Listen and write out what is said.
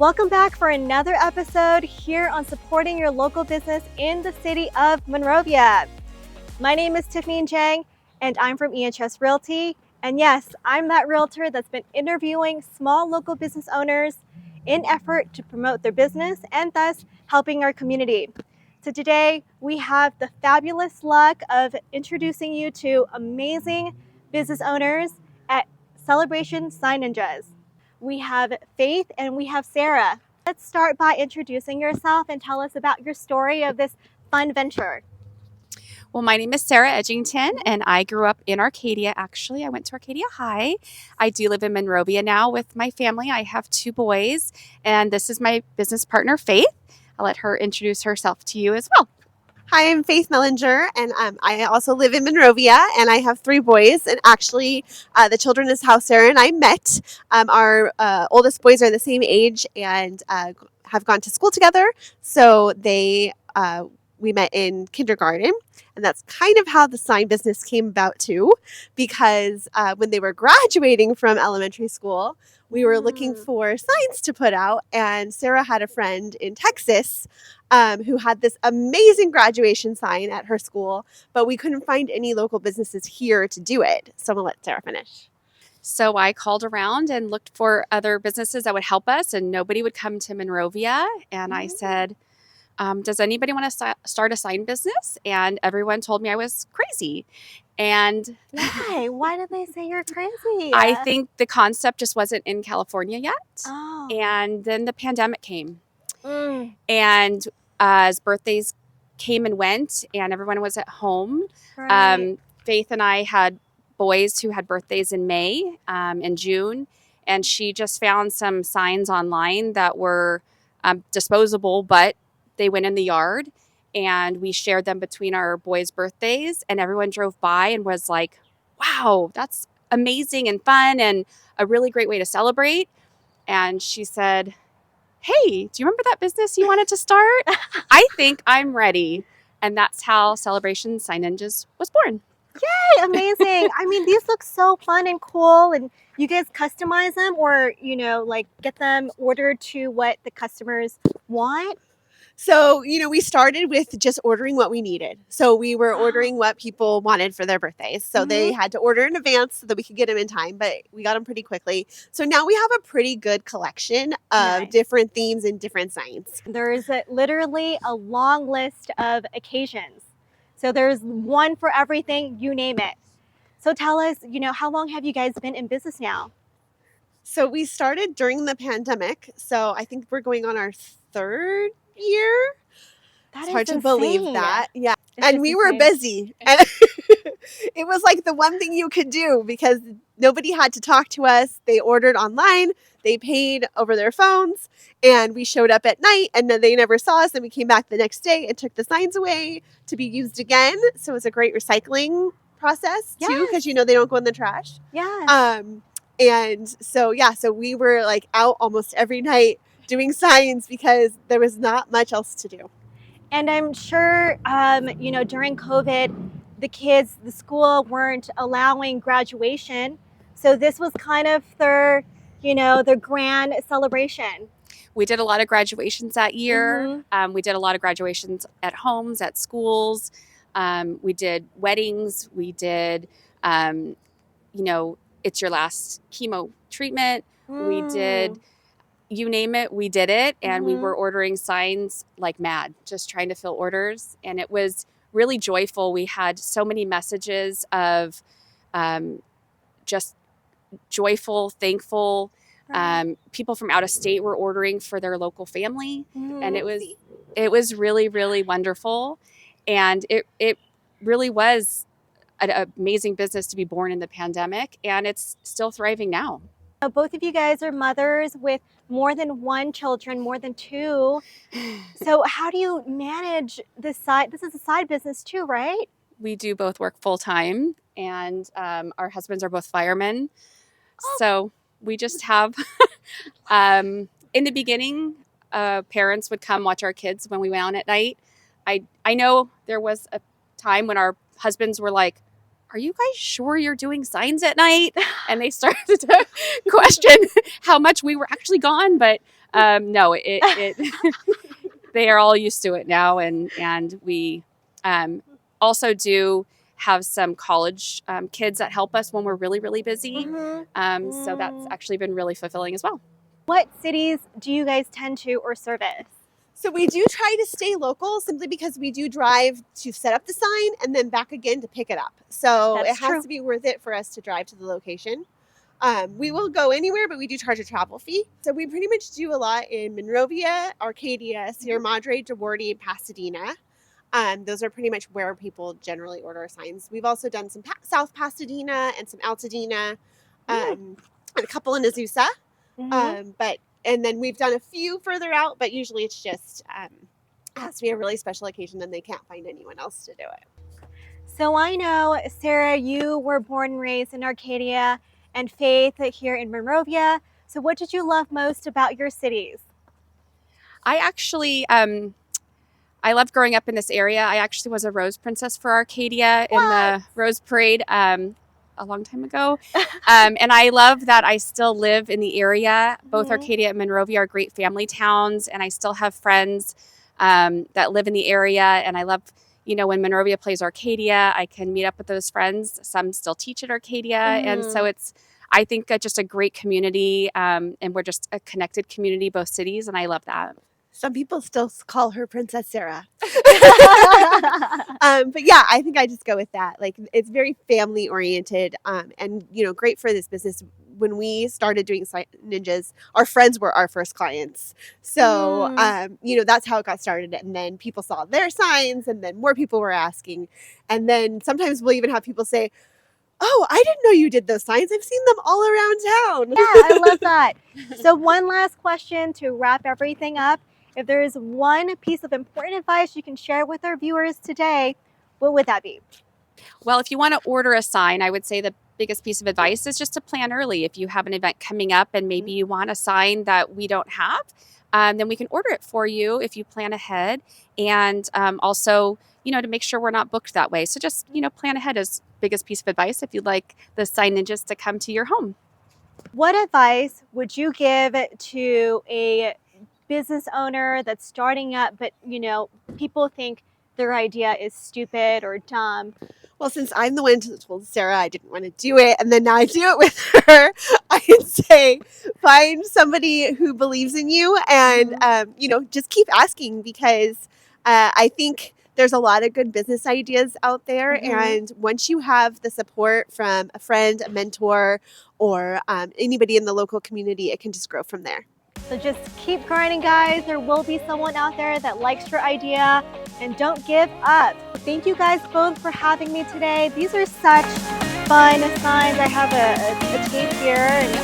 Welcome back for another episode here on supporting your local business in the city of Monrovia. My name is Tiffany Giang, and I'm from EHS Realty. And yes, I'm that realtor that's been interviewing small local business owners in effort to promote their business and thus helping our community. So today we have the fabulous luck of introducing you to amazing business owners at Celebration Sign Ninjas. We have Faith and we have Sarah. Let's start by introducing yourself and tell us about your story of this fun venture. Well, my name is Sarah Edgington, and I grew up in Arcadia, actually. I went to Arcadia High. I do live in Monrovia now with my family. I have 2 boys, and this is my business partner, Faith. I'll let her introduce herself to you as well. Hi, I'm Faith Mellinger, and I also live in Monrovia, and I have 3 boys. And actually, the children is how Sarah and I met. Our oldest boys are the same age and have gone to school together. So we met in kindergarten, and that's kind of how the sign business came about too, because when they were graduating from elementary school, we were looking for signs to put out, and Sarah had a friend in Texas who had this amazing graduation sign at her school, but we couldn't find any local businesses here to do it. So I'm going to let Sarah finish. So I called around and looked for other businesses that would help us, and nobody would come to Monrovia. And I said, does anybody want to start a sign business? And everyone told me I was crazy. And Why? Why did they say you're crazy? I think the concept just wasn't in California yet. Oh. And then the pandemic came. Mm. And as birthdays came and went and everyone was at home, Right. Faith and I had boys who had birthdays in May and June. And she just found some signs online that were disposable, but they went in the yard, and we shared them between our boys' birthdays, and everyone drove by and was like, wow, that's amazing and fun and a really great way to celebrate. And she said, hey, do you remember that business you wanted to start? I think I'm ready. And that's how Celebration Sign Ninjas was born. Yay, amazing. I mean, these look so fun and cool, and you guys customize them or, like get them ordered to what the customers want? So, we started with just ordering what we needed. So we were ordering what people wanted for their birthdays. So they had to order in advance so that we could get them in time, but we got them pretty quickly. So now we have a pretty good collection of different themes and different signs. There's literally a long list of occasions. So there's one for everything, you name it. So tell us, how long have you guys been in business now? So we started during the pandemic. So I think we're going on our 3rd year. It's hard to believe that. Yeah. And we were busy. And it was like the one thing you could do because nobody had to talk to us. They ordered online. They paid over their phones, and we showed up at night, and then they never saw us. And we came back the next day and took the signs away to be used again. So it was a great recycling process too, because they don't go in the trash. Yeah. And so we were like out almost every night doing signs because there was not much else to do. And I'm sure, during COVID, the school weren't allowing graduation. So this was kind of their grand celebration. We did a lot of graduations that year. We did a lot of graduations at homes, at schools. We did weddings. We did, it's your last chemo treatment. We did, you name it, we did it. And we were ordering signs like mad, just trying to fill orders. And it was really joyful. We had so many messages of just joyful, thankful. People from out of state were ordering for their local family. And it was really, really wonderful. And it really was an amazing business to be born in the pandemic, and it's still thriving now. Both of you guys are mothers with more than 1 children, more than 2. So how do you manage this side? This is a side business too, right? We do both work full time, and our husbands are both firemen. So we just have, in the beginning, parents would come watch our kids when we went out at night. I know there was a time when our husbands were like, are you guys sure you're doing signs at night? And they started to question how much we were actually gone. But no, they are all used to it now. And we also do have some college kids that help us when we're really, really busy. So that's actually been really fulfilling as well. What cities do you guys tend to or service? So we do try to stay local simply because we do drive to set up the sign and then back again to pick it up. So That's it has true. to be worth it for us to drive to the location. We will go anywhere, but we do charge a travel fee. So we pretty much do a lot in Monrovia, Arcadia, Sierra Madre, Duarte, and Pasadena. Those are pretty much where people generally order our signs. We've also done some South Pasadena and some Altadena, and a couple in Azusa. And then we've done a few further out, but usually it's just has to be a really special occasion and they can't find anyone else to do it. So I know, Sarah, you were born and raised in Arcadia, and Faith here in Monrovia. So what did you love most about your cities? I actually, I loved growing up in this area. I actually was a Rose Princess for Arcadia in the Rose Parade a long time ago. And I love that I still live in the area. Both Arcadia and Monrovia are great family towns, and I still have friends that live in the area. And I love, when Monrovia plays Arcadia, I can meet up with those friends. Some still teach at Arcadia. And so it's, I think, just a great community, and we're just a connected community, both cities, and I love that. Some people still call her Princess Sarah. But yeah, I think I just go with that. Like, it's very family oriented, and great for this business. When we started doing Sign Ninjas, our friends were our first clients. So, that's how it got started. And then people saw their signs, and then more people were asking. And then sometimes we'll even have people say, "Oh, I didn't know you did those signs. I've seen them all around town." Yeah, I love that. So one last question to wrap everything up. If there is one piece of important advice you can share with our viewers today, what would that be? Well, if you want to order a sign, I would say the biggest piece of advice is just to plan early. If you have an event coming up and maybe you want a sign that we don't have, then we can order it for you if you plan ahead. And also, to make sure we're not booked that way. So just, plan ahead is biggest piece of advice if you'd like the Sign Ninjas to come to your home. What advice would you give to a business owner that's starting up, but people think their idea is stupid or dumb? Well, since I'm the one who told Sarah I didn't want to do it, and then now I do it with her, I'd say find somebody who believes in you, and just keep asking, because I think there's a lot of good business ideas out there, and once you have the support from a friend, a mentor, or anybody in the local community, it can just grow from there. So just keep grinding, guys. There will be someone out there that likes your idea, and don't give up. Thank you guys both for having me today. These are such fun signs. I have a tape here and